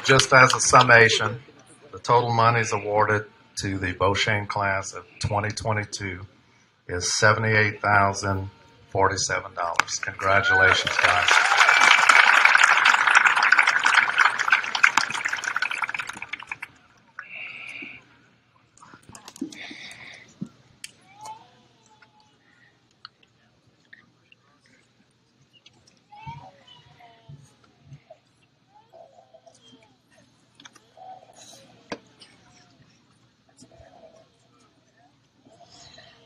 just as a summation, the total monies awarded to the Beau Chene class of 2022 is $78,047. Congratulations, guys.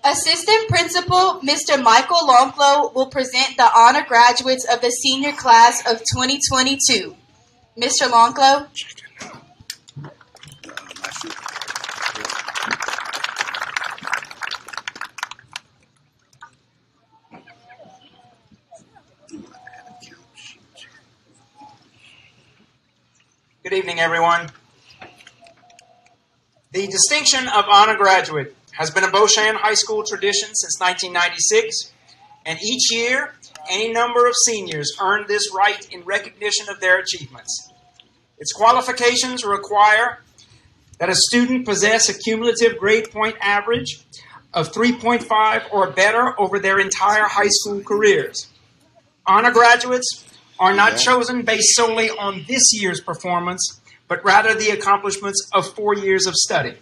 Assistant Principal Mr. Michael Longlow will present the honor graduates of the senior class of 2022. Mr. Longlow. Good evening, everyone. The distinction of honor graduate has been a Beau Chene High School tradition since 1996, and each year, any number of seniors earn this right in recognition of their achievements. Its qualifications require that a student possess a cumulative grade point average of 3.5 or better over their entire high school careers. Honor graduates are not chosen based solely on this year's performance, but rather the accomplishments of 4 years of study.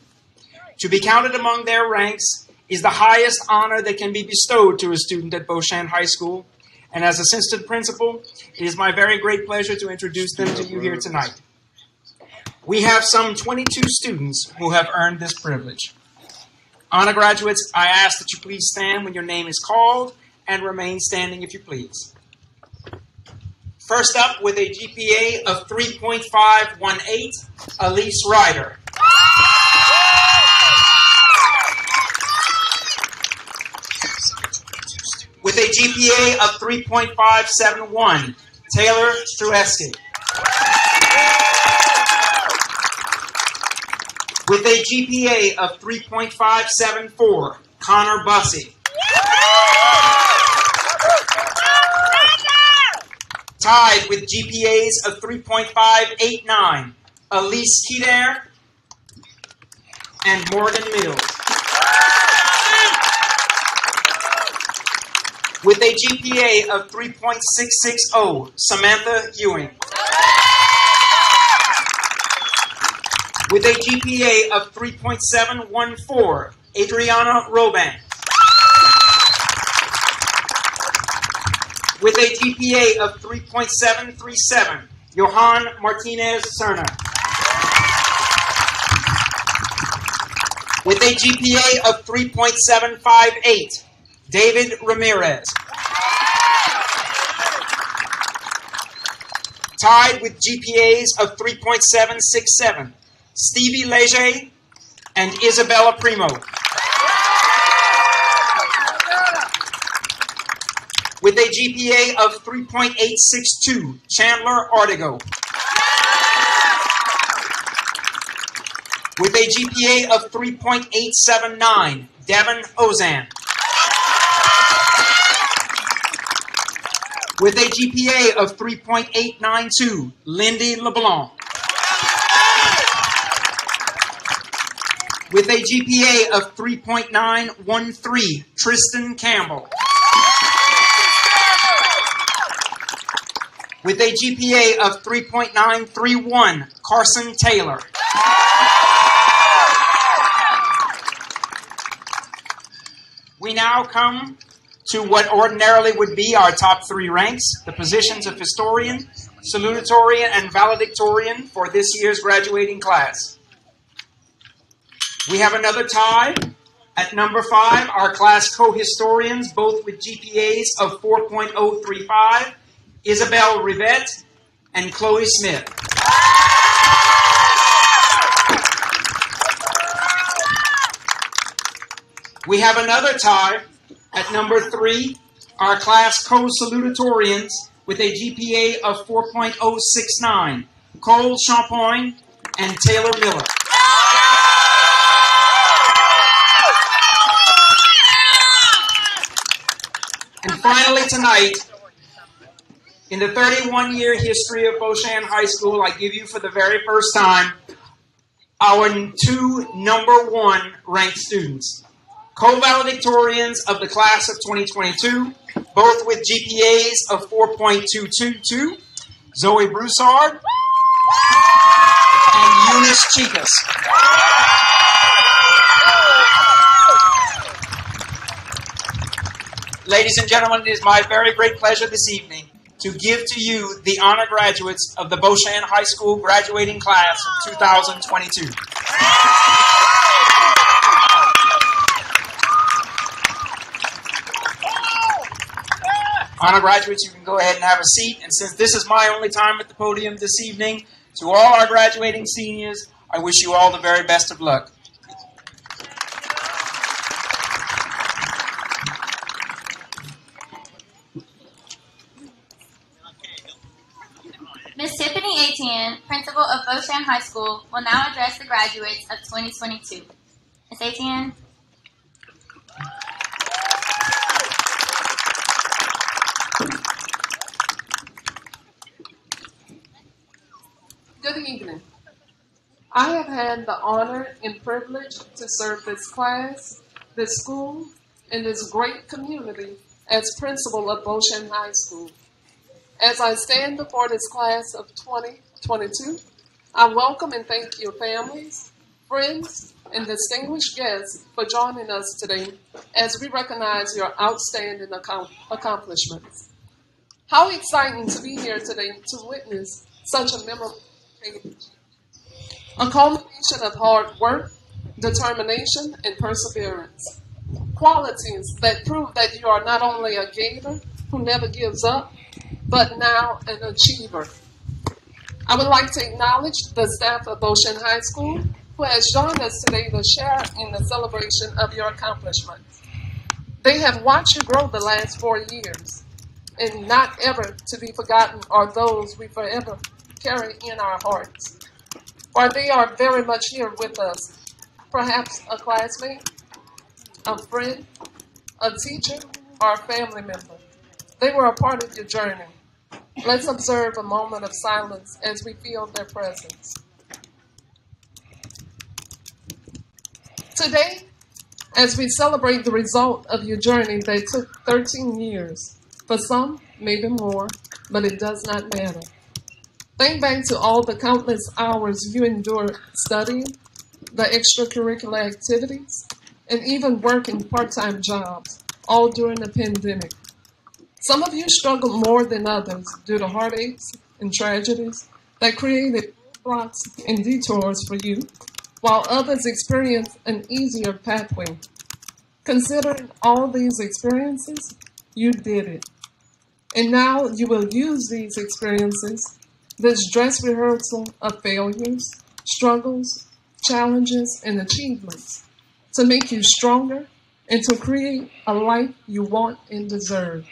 To be counted among their ranks is the highest honor that can be bestowed to a student at Beau Chene High School, and as assistant principal, it is my very great pleasure to introduce them to you here tonight. We have some 22 students who have earned this privilege. Honor graduates, I ask that you please stand when your name is called and remain standing if you please. First up, with a GPA of 3.518, Elise Ryder. With a GPA of 3.571, Taylor Strueski. With a GPA of 3.574, Connor Bussey. Tied with GPAs of 3.589, Elise Kider and Morgan Mills. With a GPA of 3.660, Samantha Ewing. With a GPA of 3.714, Adriana Roban. With a GPA of 3.737, Johan Martinez Cerna. With a GPA of 3.758, David Ramirez. Tied with GPAs of 3.767, Stevie Leger and Isabella Primo. With a GPA of 3.862, Chandler Artigo. With a GPA of 3.879, Devin Ozan. With a GPA of 3.892, Lindy LeBlanc. With a GPA of 3.913, Tristan Campbell. With a GPA of 3.931, Carson Taylor. We now come to what ordinarily would be our top 3 ranks, the positions of historian, salutatorian, and valedictorian for this year's graduating class. We have another tie. At number 5, our class co-historians, both with GPAs of 4.035, Isabel Rivette and Chloe Smith. We have another tie. At number 3, our class co-salutatorians with a GPA of 4.069, Cole Champoin and Taylor Miller. And finally tonight, In the 31-year history of Beau Chene High School, I give you for the very first time our two #1 ranked students, co-valedictorians of the class of 2022, both with GPAs of 4.222, Zoe Broussard and Eunice Chicas. Ladies and gentlemen, it is my very great pleasure this evening to give to you the honor graduates of the Beau Chene High School graduating class of 2022. Honor graduates, you can go ahead and have a seat. And since this is my only time at the podium this evening, to all our graduating seniors, I wish you all the very best of luck. Ms. Tiffany Etienne, principal of Beau Chene High School, will now address the graduates of 2022. Ms. Etienne. Good evening. I have had the honor and privilege to serve this class, this school, and this great community as principal of Beau Chene High School. As I stand before this class of 2022, I welcome and thank your families, friends, and distinguished guests for joining us today as we recognize your outstanding accomplishments. How exciting to be here today to witness such a memorable occasion. A culmination of hard work, determination, and perseverance. Qualities that prove that you are not only a gator who never gives up, but now an achiever. I would like to acknowledge the staff of Beau Chene High School who has joined us today to share in the celebration of your accomplishments. They have watched you grow the last 4 years, and not ever to be forgotten are those we forever carry in our hearts. For they are very much here with us, perhaps a classmate, a friend, a teacher, or a family member. They were a part of your journey. Let's observe a moment of silence as we feel their presence. Today, as we celebrate the result of your journey that took 13 years, for some, maybe more, but it does not matter. Think back to all the countless hours you endured studying, the extracurricular activities, and even working part-time jobs, all during the pandemic. Some of you struggled more than others due to heartaches and tragedies that created roadblocks and detours for you, while others experienced an easier pathway. Considering all these experiences, you did it. And now you will use these experiences, this dress rehearsal of failures, struggles, challenges, and achievements, to make you stronger and to create a life you want and deserve.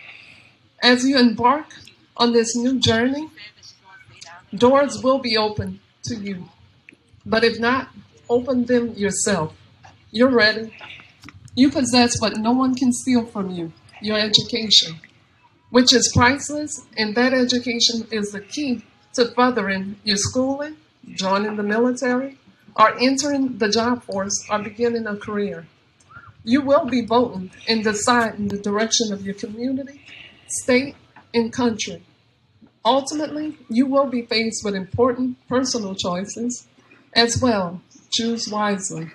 As you embark on this new journey, doors will be open to you. But if not, open them yourself. You're ready. You possess what no one can steal from you, your education, which is priceless, and that education is the key to furthering your schooling, joining the military, or entering the job force, or beginning a career. You will be voting and deciding the direction of your community, state, and country. Ultimately, you will be faced with important personal choices as well. Choose wisely.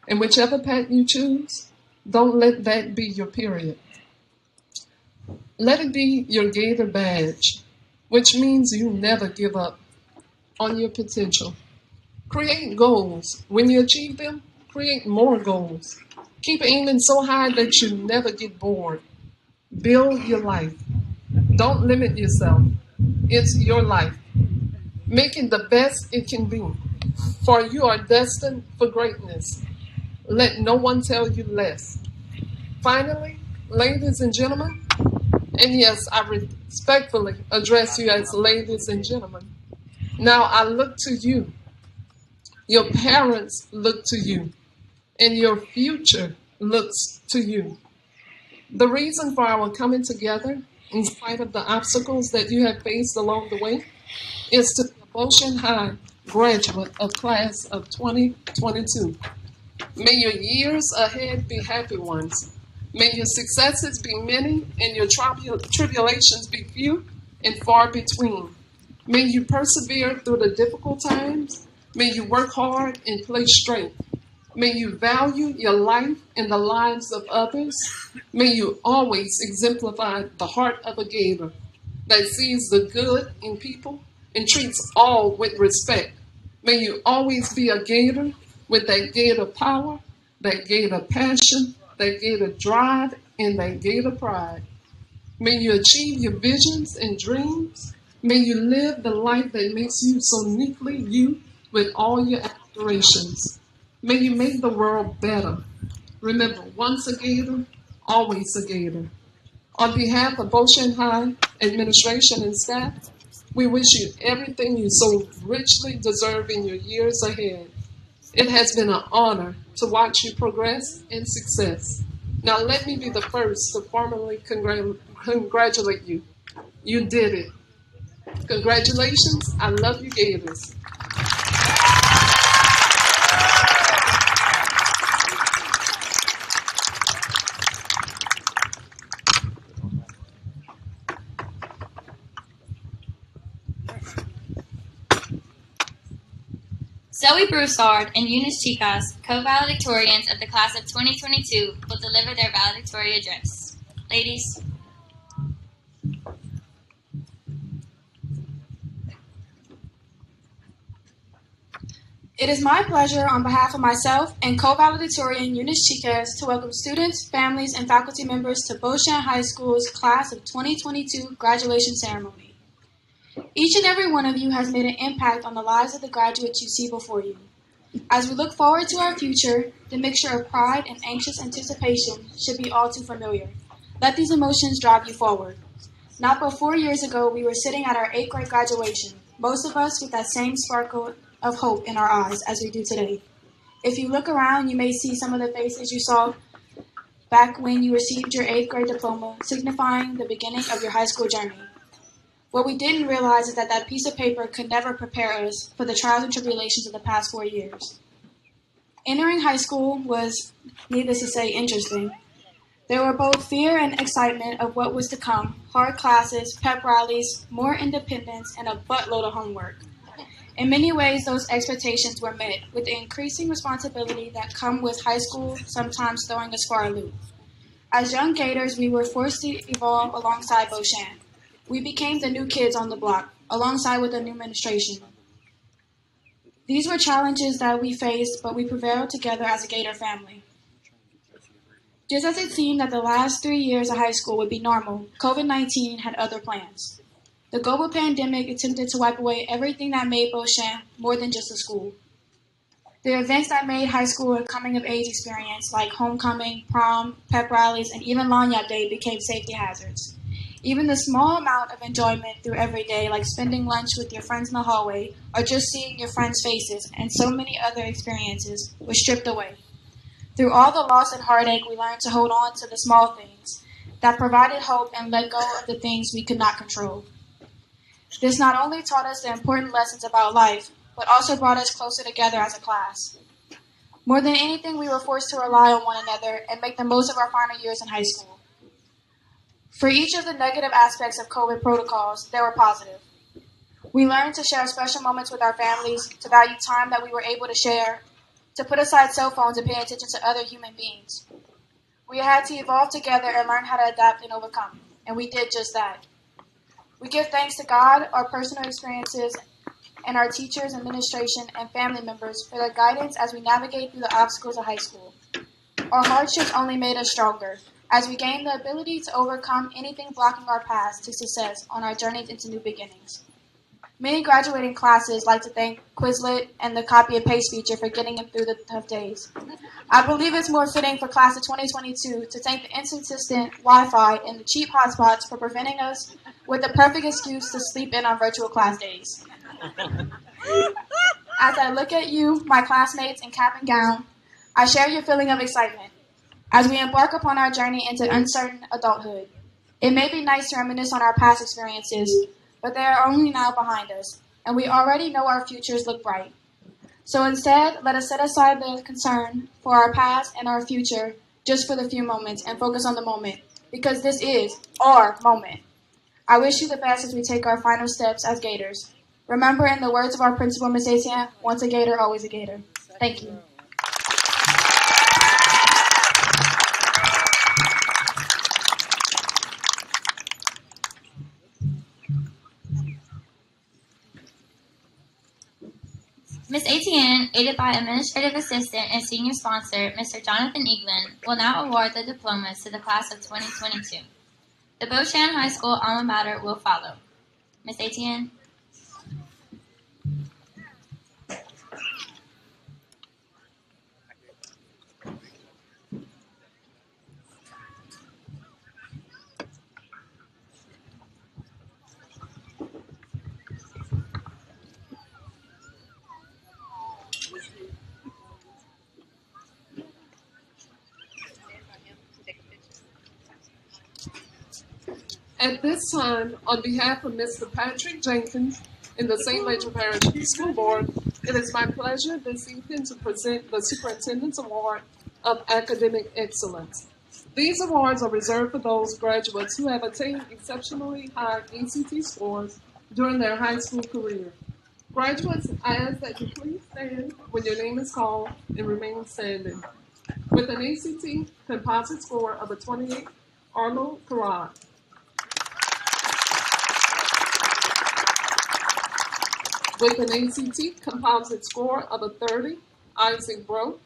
And whichever path you choose, don't let that be your period. Let it be your Gator badge, which means you never give up on your potential. Create goals. When you achieve them, create more goals. Keep aiming so high that you never get bored. Build your life. Don't limit yourself. It's your life. Make it the best it can be, for you are destined for greatness. Let no one tell you less. Finally, ladies and gentlemen, and yes, I respectfully address you as ladies and gentlemen. Now I look to you. Your parents look to you, and your future looks to you. The reason for our coming together in spite of the obstacles that you have faced along the way, is to be a Beau Chene High graduate of class of 2022. May your years ahead be happy ones. May your successes be many and your tribulations be few and far between. May you persevere through the difficult times. May you work hard and play straight. May you value your life and the lives of others. May you always exemplify the heart of a Gator that sees the good in people and treats all with respect. May you always be a Gator with that Gator power, that Gator passion, that Gator drive, and that Gator pride. May you achieve your visions and dreams. May you live the life that makes you so uniquely you with all your aspirations. May you make the world better. Remember, once a Gator, always a Gator. On behalf of Beau Chene High administration and staff, we wish you everything you so richly deserve in your years ahead. It has been an honor to watch you progress in success. Now let me be the first to formally congratulate you. You did it. Congratulations. I love you, Gators. Zoe Broussard and Eunice Chicas, co-valedictorians of the class of 2022, will deliver their valedictory address. Ladies. It is my pleasure on behalf of myself and co-valedictorian Eunice Chicas to welcome students, families, and faculty members to Beau Chene High School's class of 2022 graduation ceremony. Each and every one of you has made an impact on the lives of the graduates you see before you. As we look forward to our future, the mixture of pride and anxious anticipation should be all too familiar. Let these emotions drive you forward. Not but 4 years ago, we were sitting at our 8th grade graduation, most of us with that same sparkle of hope in our eyes as we do today. If you look around, you may see some of the faces you saw back when you received your 8th grade diploma, signifying the beginning of your high school journey. What we didn't realize is that that piece of paper could never prepare us for the trials and tribulations of the past 4 years. Entering high school was, needless to say, interesting. There were both fear and excitement of what was to come, hard classes, pep rallies, more independence, and a buttload of homework. In many ways, those expectations were met, with the increasing responsibility that come with high school sometimes throwing us for a loop. As young Gators, we were forced to evolve alongside Beau Chene. We became the new kids on the block, alongside with the new administration. These were challenges that we faced, but we prevailed together as a Gator family. Just as it seemed that the last 3 years of high school would be normal, COVID-19 had other plans. The global pandemic attempted to wipe away everything that made Beau Chene more than just a school. The events that made high school a coming-of-age experience, like homecoming, prom, pep rallies, and even lanyard day, became safety hazards. Even the small amount of enjoyment through every day, like spending lunch with your friends in the hallway, or just seeing your friends' faces, and so many other experiences, was stripped away. Through all the loss and heartache, we learned to hold on to the small things that provided hope and let go of the things we could not control. This not only taught us the important lessons about life, but also brought us closer together as a class. More than anything, we were forced to rely on one another and make the most of our final years in high school. For each of the negative aspects of COVID protocols, there were positive. We learned to share special moments with our families, to value time that we were able to share, to put aside cell phones and pay attention to other human beings. We had to evolve together and learn how to adapt and overcome, and we did just that. We give thanks to God, our personal experiences, and our teachers, administration, and family members for their guidance as we navigate through the obstacles of high school. Our hardships only made us stronger, as we gained the ability to overcome anything blocking our paths to success on our journeys into new beginnings. Many graduating classes like to thank Quizlet and the copy and paste feature for getting them through the tough days. I believe it's more fitting for class of 2022 to thank the inconsistent Wi-Fi and the cheap hotspots for preventing us with the perfect excuse to sleep in on virtual class days. As I look at you, my classmates in cap and gown, I share your feeling of excitement as we embark upon our journey into uncertain adulthood. It may be nice to reminisce on our past experiences, but they are only now behind us, and we already know our futures look bright. So instead, let us set aside the concern for our past and our future just for the few moments and focus on the moment, because this is our moment. I wish you the best as we take our final steps as Gators. Remember, in the words of our principal, Ms. Etienne, once a Gator, always a Gator. Thank you. Ms. Etienne, aided by Administrative Assistant and Senior Sponsor, Mr. Jonathan Eaglin, will now award the diplomas to the class of 2022. The Beau Chene High School alma mater will follow. Ms. Etienne. At this time, on behalf of Mr. Patrick Jenkins and the St. Ledger Parish School Board, it is my pleasure this evening to present the Superintendent's Award of Academic Excellence. These awards are reserved for those graduates who have attained exceptionally high ACT scores during their high school career. Graduates, I ask that you please stand when your name is called and remain standing. With an ACT composite score of a 28, Arnold Carrad. With an ACT composite score of a 30, Isaac Broke.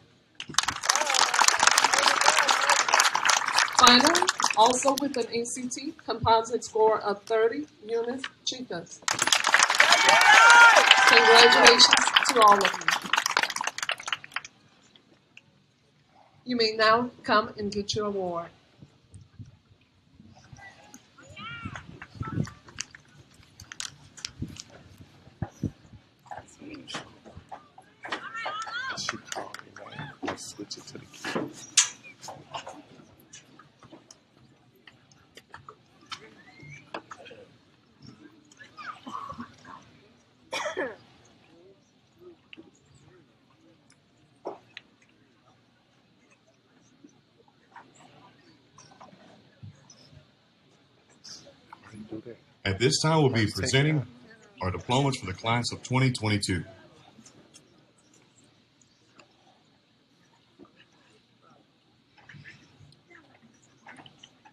Finally, also with an ACT composite score of 30, Eunice Chicas. Congratulations to all of you. You may now come and get your award. Switch it to the key. At this time, we'll be presenting our diplomas for the class of 2022.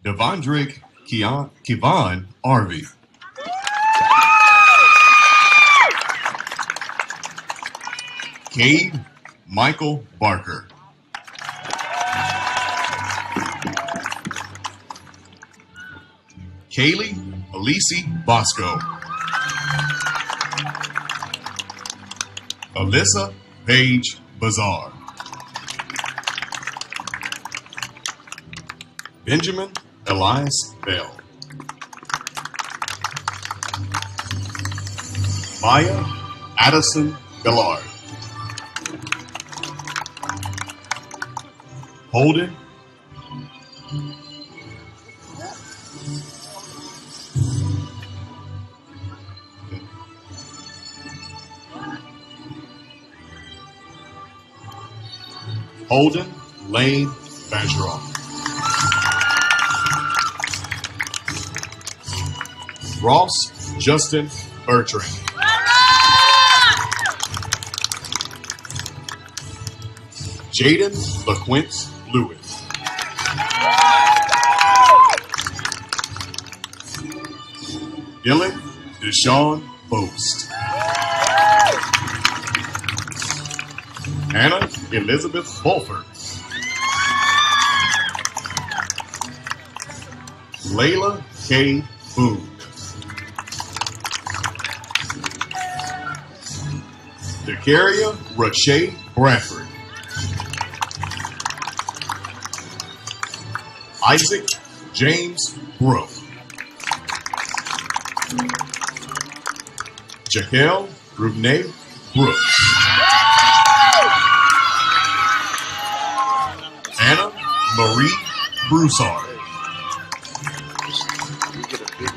Devondrick Kevon Arvey. Cade Michael Barker. Kaylee Alisi Bosco. Alyssa Paige Bazar. Benjamin Elias Bell. Maya Addison Bellard. Holden Lane Bergeron. Ross Justin Bertrand. Jaden LaQuince Lewis. Dylan Deshaun Boast. Hannah Elizabeth Fulford. Layla K. Boone. Dekaria Rache Bradford. Isaac James Brook. Jaquel Rubnay Brooks. Anna Marie Broussard.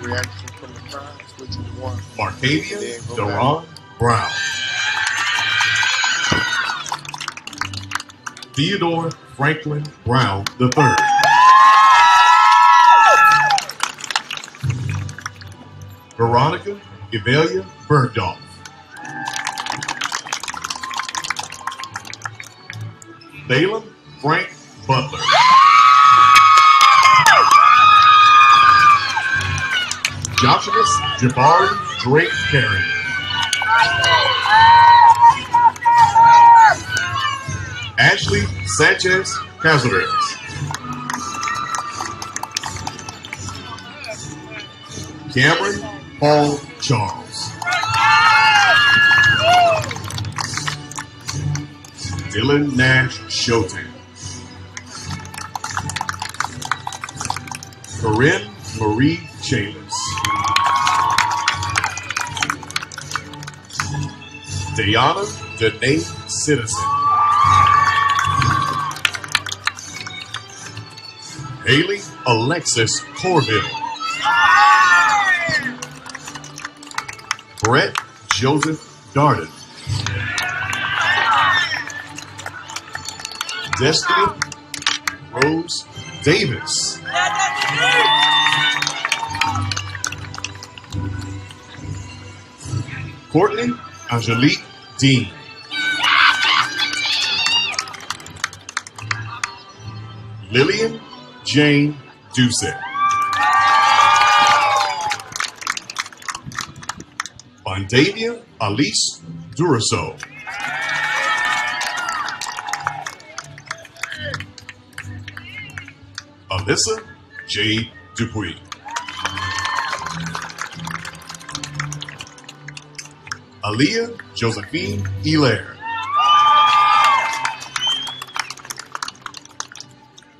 reaction from the crowd. Switch to one. Martavia Deron Brown. Theodore Franklin Brown III. Veronica Evelia Bergdorf. Balaam Frank Butler. Joshua Jabari Drake Carey. Ashley Sanchez Cazares. Cameron Paul Charles. Dylan Nash Shotan. Corinne Marie Chambers. Dayana Danae Citizen. Haley Alexis Corville. Brett Joseph Darden. Destiny Rose Davis. Courtney Angelique Dean. Lillian Jane Doucet. Bondavia Alice Duraso. Alyssa J. Dupuy. Aaliyah Josephine Hilaire.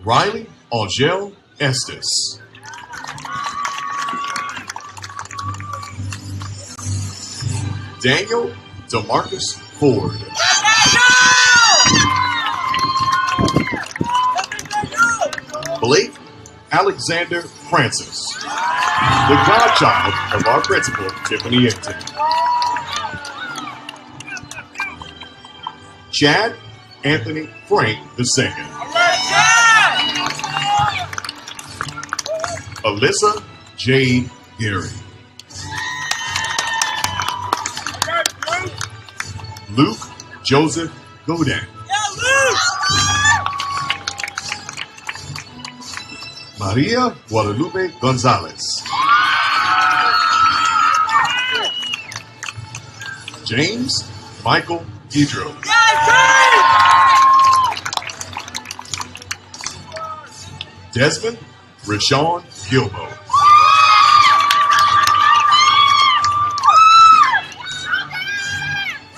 Riley Angel Estes. Daniel DeMarcus Ford. Blake Alexander Francis, the godchild of our principal, Tiffany Hinton. Chad Anthony Frank II. Alyssa Jade Gary. Luke Joseph Godin. Maria Guadalupe Gonzalez. James Michael Pedro. Desmond Rashawn Gilbo.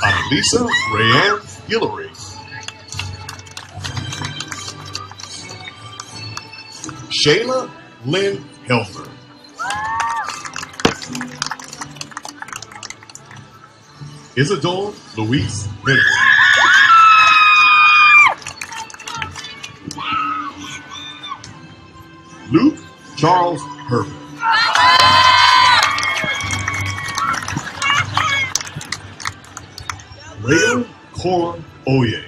Annalisa Rayanne Hillary. Shayla Lynn Helfer. Isadore Louise Henry. Luke Charles Herbert. Layla Cora Oye.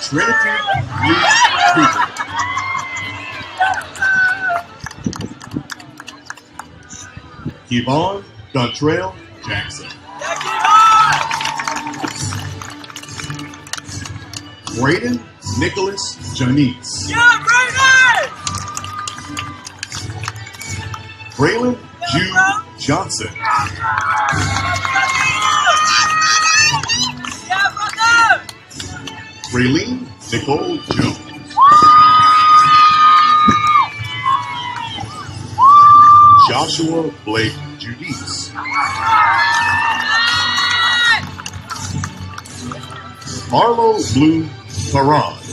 Trinity Lee Cooper. Kevon Dontrell Jackson. Braden Nicholas Janice. Braylon Jude Johnson. Raylene Nicole Jones. Joshua Blake Judice. Marlo Bloom Farad.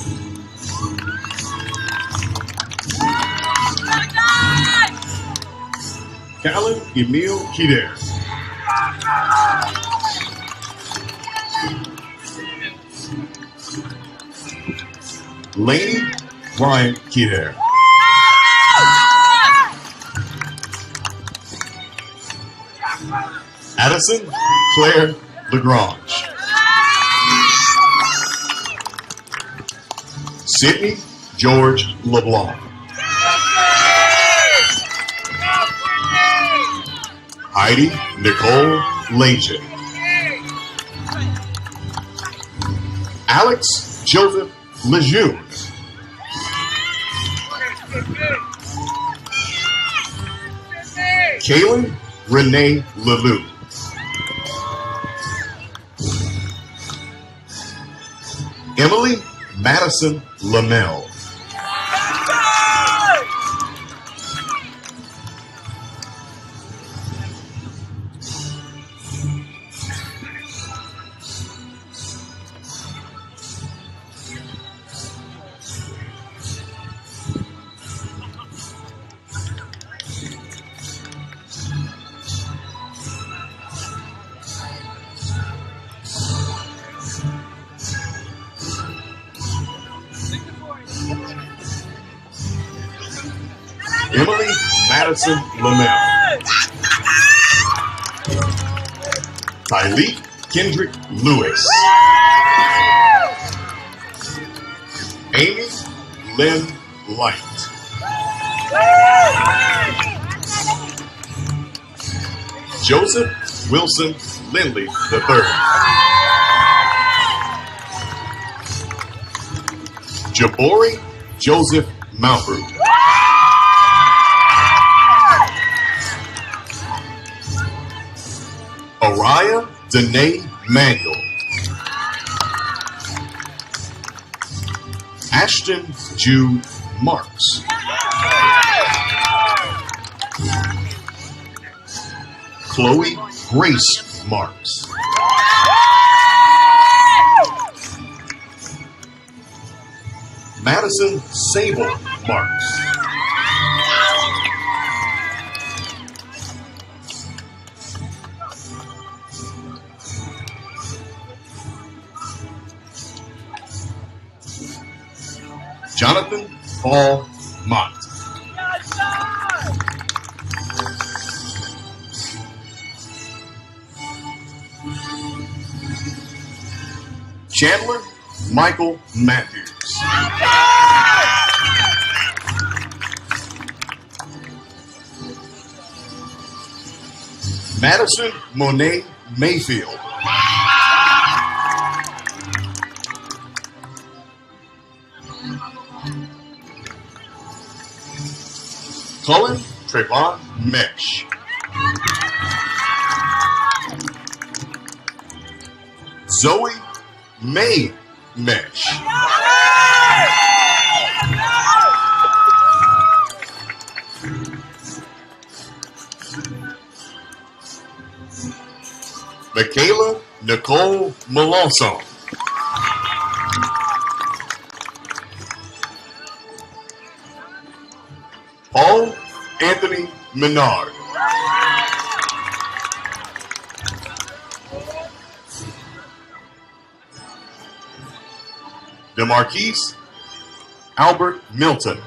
Callan Emil Kider. Laney Bryant Kier. Addison Claire Lagrange. Sydney George LeBlanc. Heidi Nicole Leje. Alex Joseph Lejeune. Kaylin Renee Lelou. Emily Madison Lamel. Emily Madison Lamel. Tyleek Kendrick Lewis. Amy Lynn Light. Joseph Wilson Lindley III. Jabori Joseph Malbrook. Araya Danae Manuel. Ashton Jude Marks. Chloe Grace Marks. Madison Sable Marks. Jonathan Paul Mott. Chandler Michael Matthews. Madison Monet Mayfield. Cullen Trayvon Mesh. Zoe May Mesh. Michaela Nicole Melanson. Paul Anthony Menard. DeMarquise Albert Milton.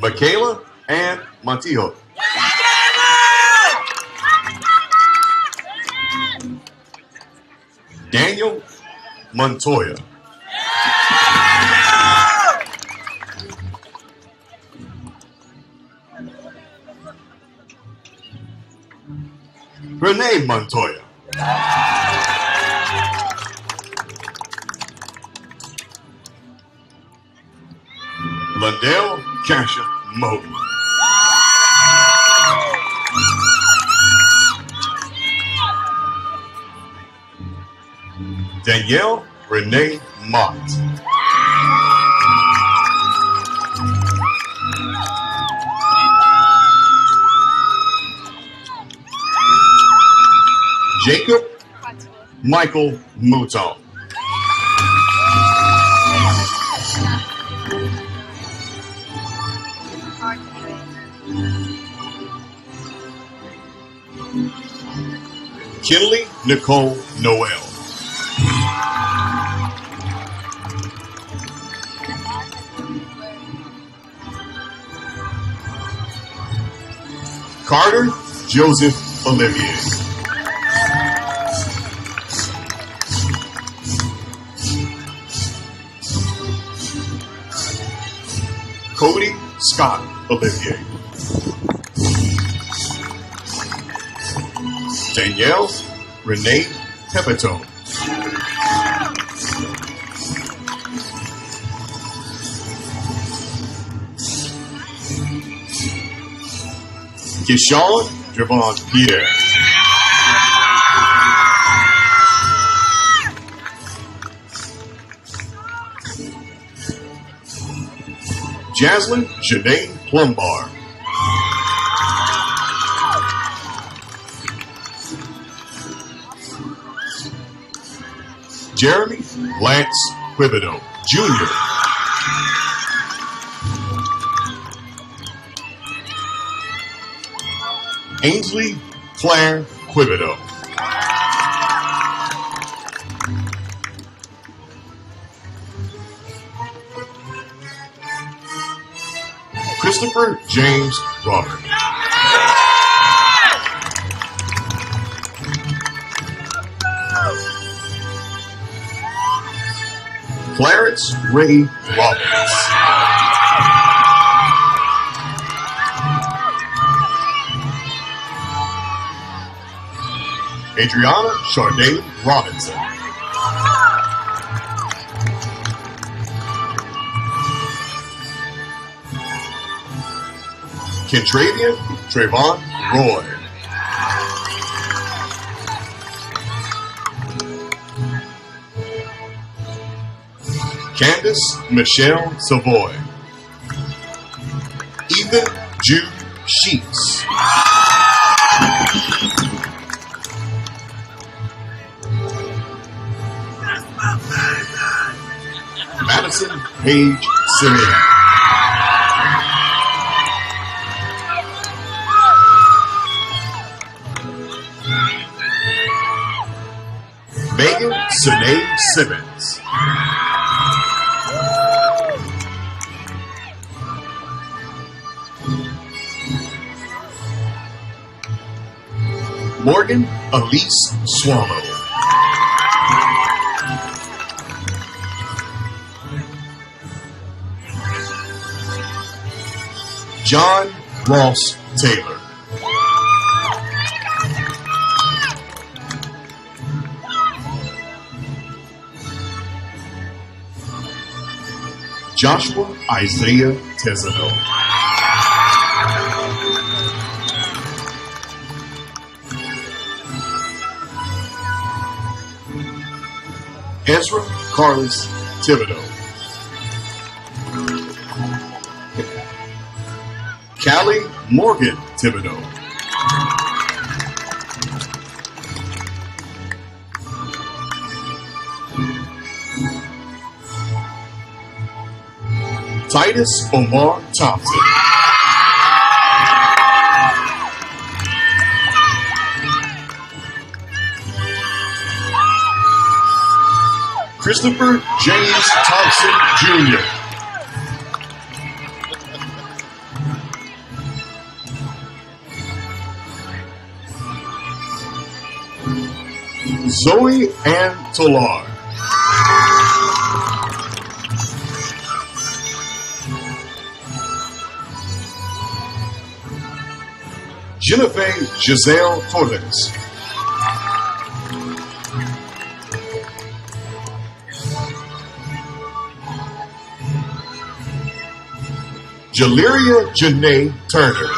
Michaela Ann Montijo. Daniel Montoya. Renee Montoya. Lundell Cassia Moten. Danielle Renee Mott. Jacob Michael Mouton. Kinley Nicole Noel. Carter Joseph Olivier. Cody Scott Olivier. Danielle Renee Pepitone. Kishawn Javon Pierre. Jaslyn Janae Plumbar. Jeremy Lance Quibido, Jr. Ainsley Claire Quibido. Christopher James Robert. Clarence Ray Roberts. Adriana Charday Robinson. Kentravian Trayvon Roy. Candace Michelle Savoy. Ethan Jude Sheets. Madison Page Simeon. Megan Sine Simmons. Morgan Elise Swallow. John Ross Taylor. Joshua Isaiah Tesano. Ezra Carlos Thibodeau. Callie Morgan Thibodeau. Titus Omar Thompson. Christopher James Thompson Jr. Zoe Ann Tolar. Jennifer Giselle Torres. Jaleria Janae Turner.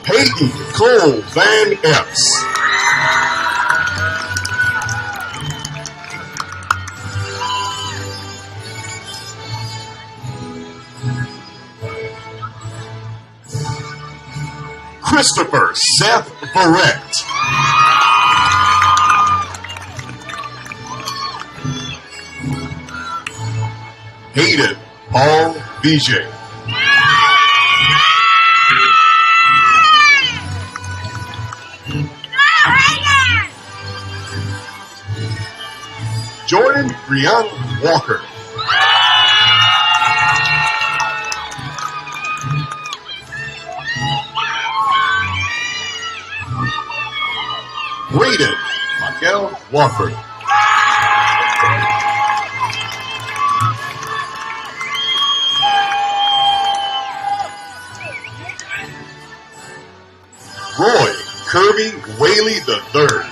Peyton Cole Van Epps. Christopher Seth Barrett. Hayden Paul BJ. Jordan Brianna Walker. Braden Michael Walker. Roy Kirby Whaley III.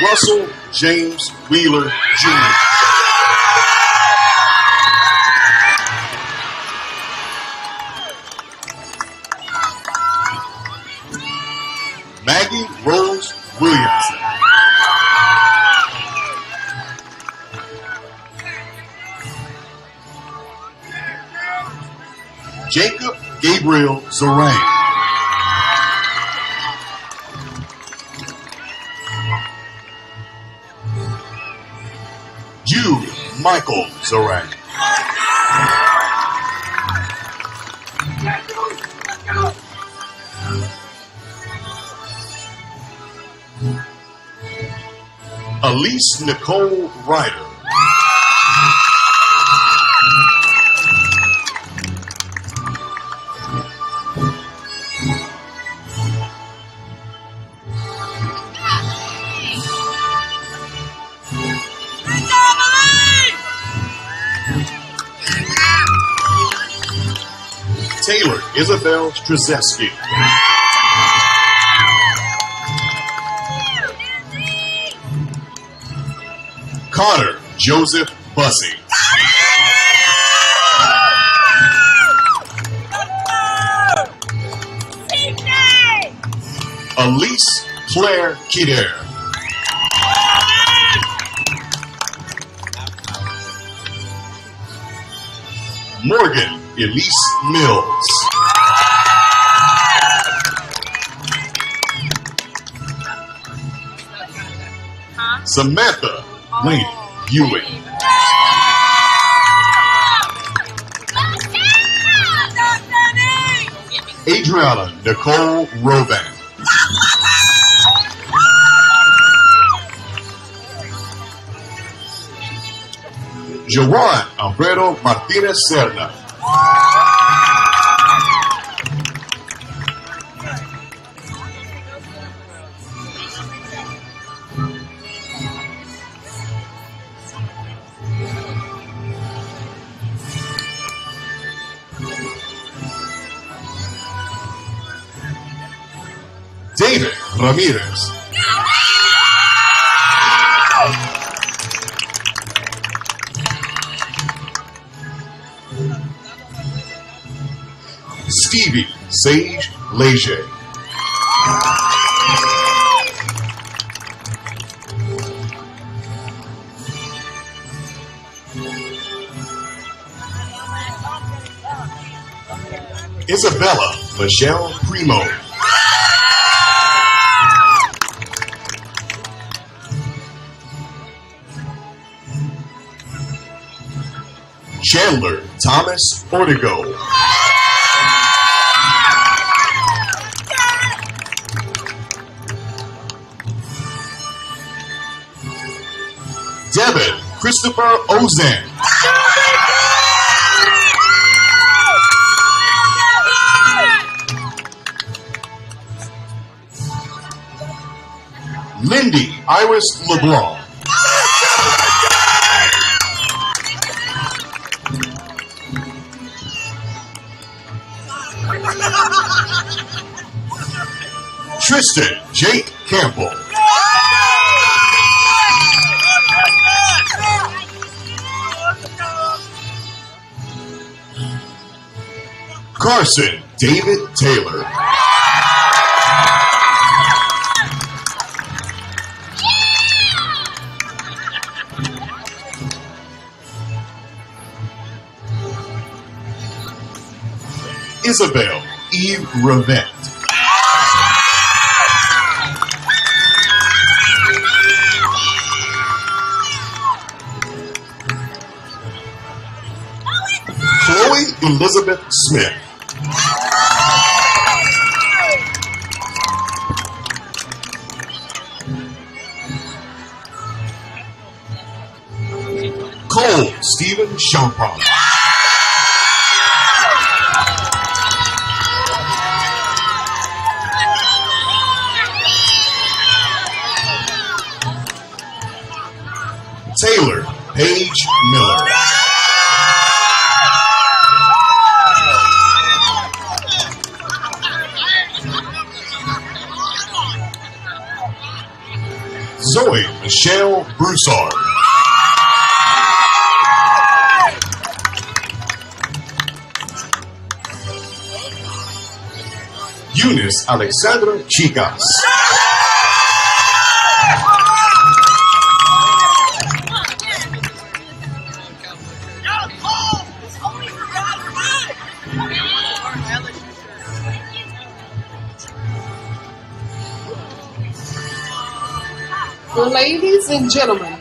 Russell James Wheeler Jr. Maggie Rose Williamson. Jacob Gabriel Zorain. Jude Michael Zorain. Elise Nicole Ryder. Taylor Isabel Strzeski. Connor Joseph Bussey. Elise Claire Kider. Morgan Elise Mills. Samantha Lane Ewing. Adriana Nicole Roban. Joan Alfredo Martinez Serna. David Ramirez. Stevie Sage Leger. Isabella Michelle Primo. Chandler Thomas Ortego. Devin Christopher Ozan. Lindy Iris LeBlanc. Tristan Jake Campbell. Carson David Taylor. Isabel Eve Revent. Chloe Zoe Elizabeth Smith. Cole Stephen Champagne. Taylor Paige Miller. Zoe Michelle Broussard. Eunice Alexandra Chicas. Ladies and gentlemen,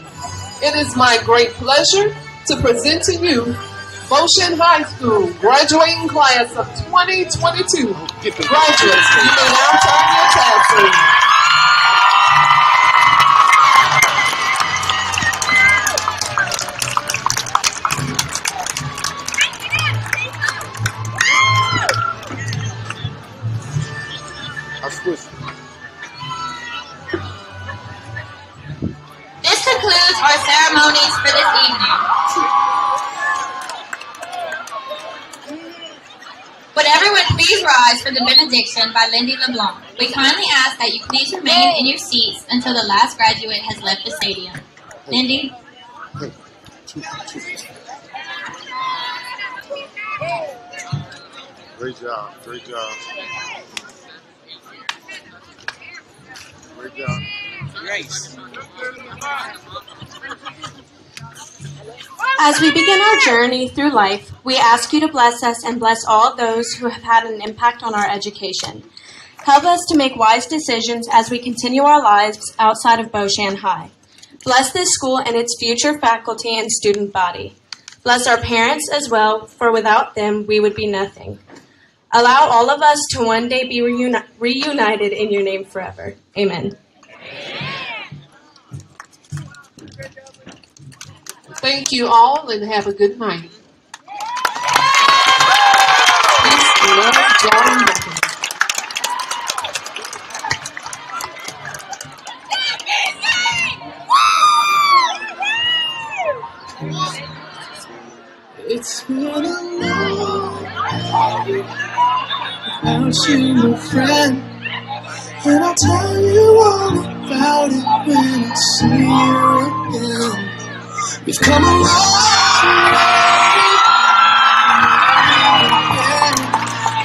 it is my great pleasure to present to you Beau Chene High School graduating class of 2022. Graduates, you may now turn your tassels. This concludes our ceremonies for this evening. Would everyone please rise for the benediction by Lindy LeBlanc? We kindly ask that you please remain in your seats until the last graduate has left the stadium. Lindy? Great job. Great job. Great job. Grace. As we begin our journey through life, we ask you to bless us and bless all those who have had an impact on our education. Help us to make wise decisions as we continue our lives outside of Beau Chene High. Bless this school and its future faculty and student body. Bless our parents as well, for without them we would be nothing. Allow all of us to one day be reunited in your name forever. Amen. Thank you all and have a good night. It's been a long without you, my friend, and I'll tell you all about it when I see you again. We've come a long way,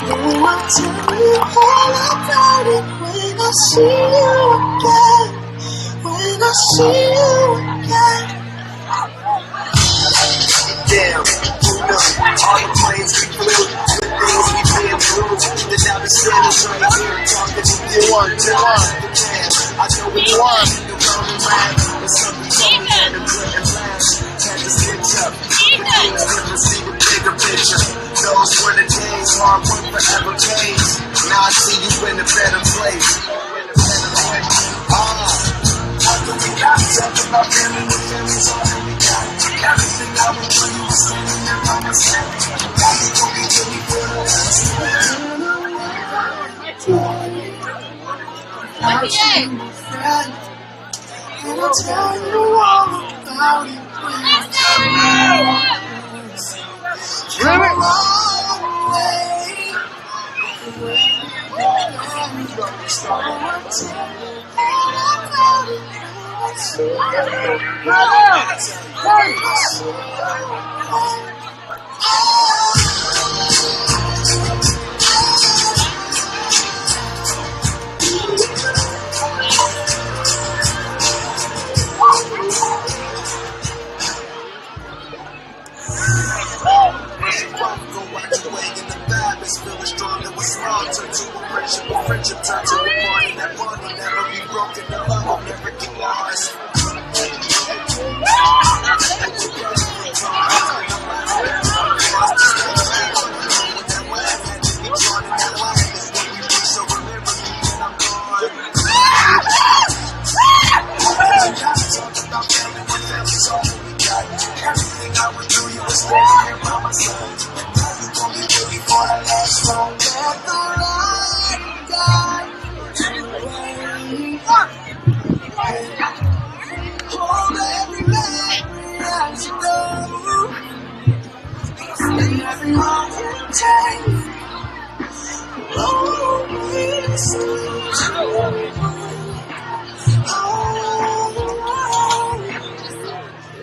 oh, I'll tell you all about it when I see you again, when I see you again. Damn, who knew? All the planes we flew, the things we've been through. The now the sinners right here talking to you. You won. I know we won. The road around, but something told me that it couldn't last. Had to switch up. Never see the bigger picture. Those were the days, hard work forever pays. Now I see you in a better place. After we got talking about family, the family's all that we got. Everything I would do, you was standing there by my side. Got me going till we feel the last. And I'll tell you all about it when I see you. It's come a long way. So I'll tell you all about it when I see Friendship turn to a party, that bond will never be broken, the love will never get lost. riding by my side. You gon' be waiting for the last song. Let the light guide the way. Hold every memory as you go. And every wrong you take. Always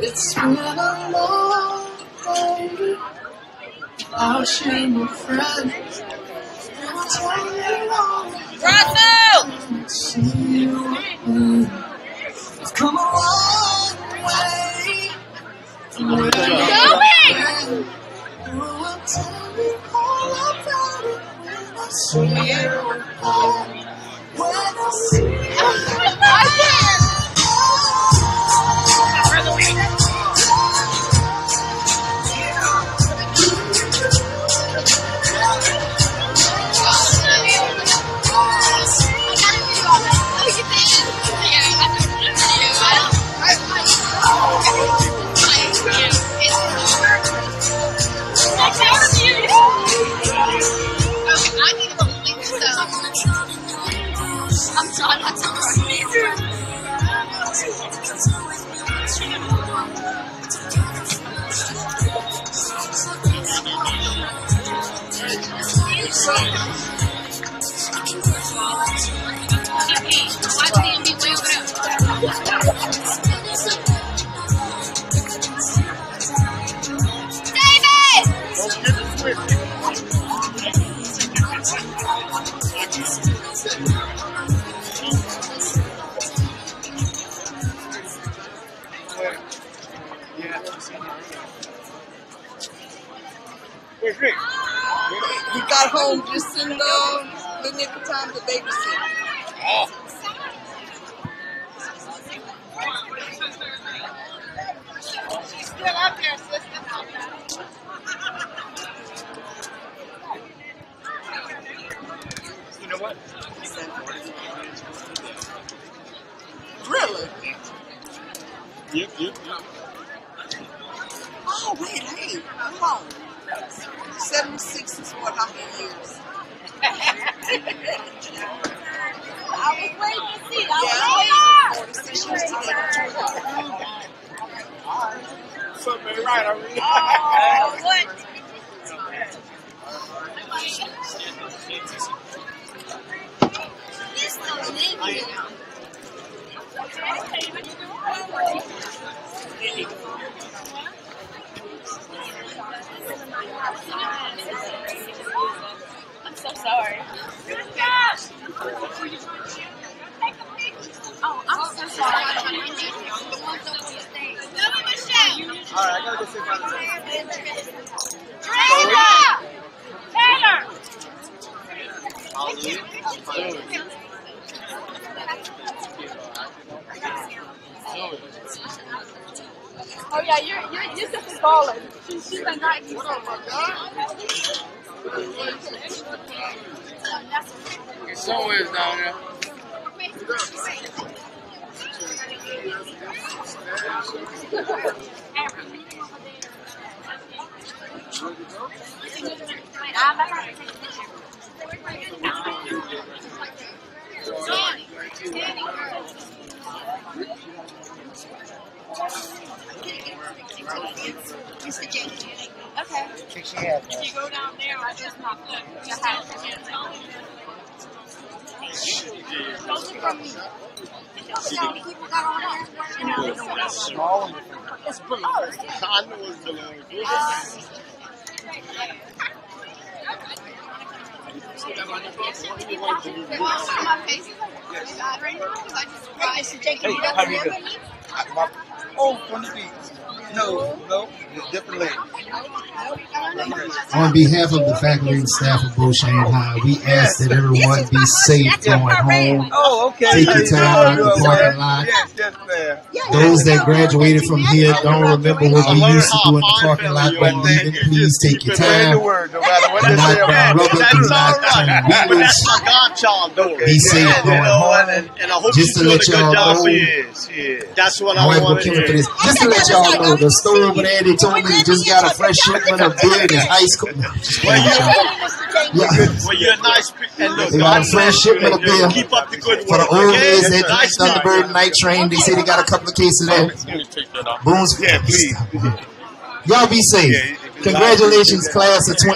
it's been a long day. I'll share my friends. And I'll tell you all. See you again. We've come a long way. From where we've been. I'll tell you all about it when I see you again. When I see you I'm trying not to We got home just in the nick of time to babysit. She's still up there, sister. You know what? Really? Yep. Oh, wait, hey, hold on. 76 is what, how many years? I was waiting to see. Yeah, 46 years together. Something ain't right, I mean. Oh, what? It's the living. I'm so sorry. Oh, I'm so sorry. All right, I gotta go say hi. Taylor! Oh yeah, your sister's balling. She's been right. What up, my guy? Somewhere's down there. Okay. If you go down there, I just popped up. You have to get those are from me. People got on there. Small one. It's below. I know it's below. My face is right now because I just Hey, how do you do? Oh, from the beach. No, different lady. On behalf of the faculty and staff of Beau Chene High, we ask that everyone be safe going home. Oh, okay. Take your time out in the parking lot. Yes, ma'am. Those that graduated from here don't remember what we used to do in the parking lot when leaving. Please take your time. Do not burn rubber. Do not turn wheels. Be safe going home. Just to let y'all know, that's what I want to for this. Just to let y'all know, the store over there, they told me they just got a fresh shipment of beer in high school. You're nice. And look, they got a fresh shipment of beer keep up the good work. for the old days that drink Thunderbird Night Train. They say they got a couple of cases there. Boone's. Y'all be safe. Congratulations, class of 20.